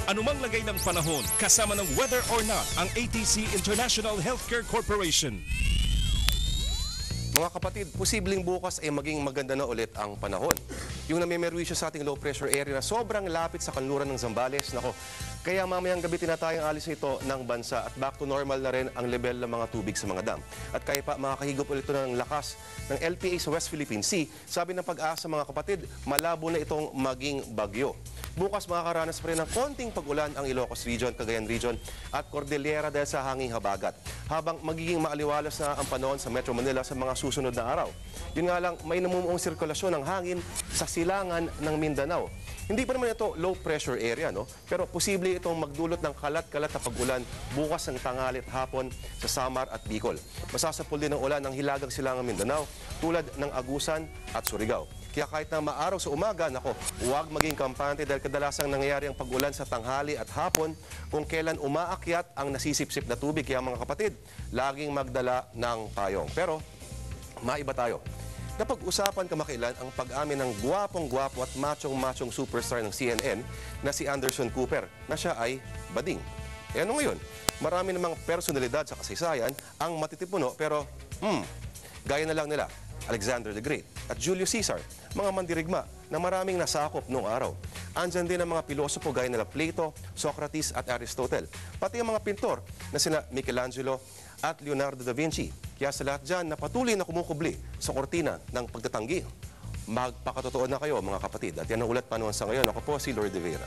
Anumang lagay ng panahon, kasama ng whether or not ang ATC International Healthcare Corporation. Mga kapatid, posibleng bukas ay maging maganda na ulit ang panahon. Yung namimerwisyo sa ating low pressure area na sobrang lapit sa kanluran ng Zambales, nako, kaya mamayang gabi tinatayang alis ito ng bansa at back to normal na rin ang level ng mga tubig sa mga dam. At kaya pa makakahigop ulit ito ng lakas ng LPA sa West Philippine Sea, sabi ng Pag-asa mga kapatid, malabo na itong maging bagyo. Bukas makakaranas pa rin ng konting pag-ulan ang Ilocos Region, Cagayan Region at Cordillera dahil sa hanging habagat. Habang magiging maaliwalas na ang panahon sa Metro Manila sa mga susunod na araw. Yun nga lang, may namumuong sirkulasyon ng hangin sa silangan ng Mindanao. Hindi pa naman ito low pressure area, no? Pero posible itong magdulot ng kalat-kalat na pag-ulan bukas ng tanghali at hapon sa Samar at Bicol. Masasapul din ng ulan ng hilagang silangang Mindanao tulad ng Agusan at Surigao. Kaya kahit na maaraw sa umaga, nako, huwag maging kampante dahil kadalasang nangyayari ang pag-ulan sa tanghali at hapon kung kailan umaakyat ang nasisipsip na tubig. Kaya mga kapatid, laging magdala ng payong. Pero, maiba tayo. Napag-usapan kamakailan ang pag-amin ng gwapong-gwapo at machong-machong superstar ng CNN na si Anderson Cooper na siya ay bading. E ano ngayon? Marami namang personalidad sa kasaysayan ang matitipuno pero gaya na lang nila Alexander the Great at Julius Caesar, mga mandirigma na maraming nasakop noong araw. Andyan din ang mga pilosopo gaya nila Plato, Socrates at Aristotle, pati ang mga pintor na sina Michelangelo at Leonardo da Vinci. Kaya sa lahat dyan na patuloy na kumukubli sa kortina ng pagtatanggi. Magpakatotoo na kayo mga kapatid. At yan ang ulat panuan sa ngayon. Ako po si Lord de Vera.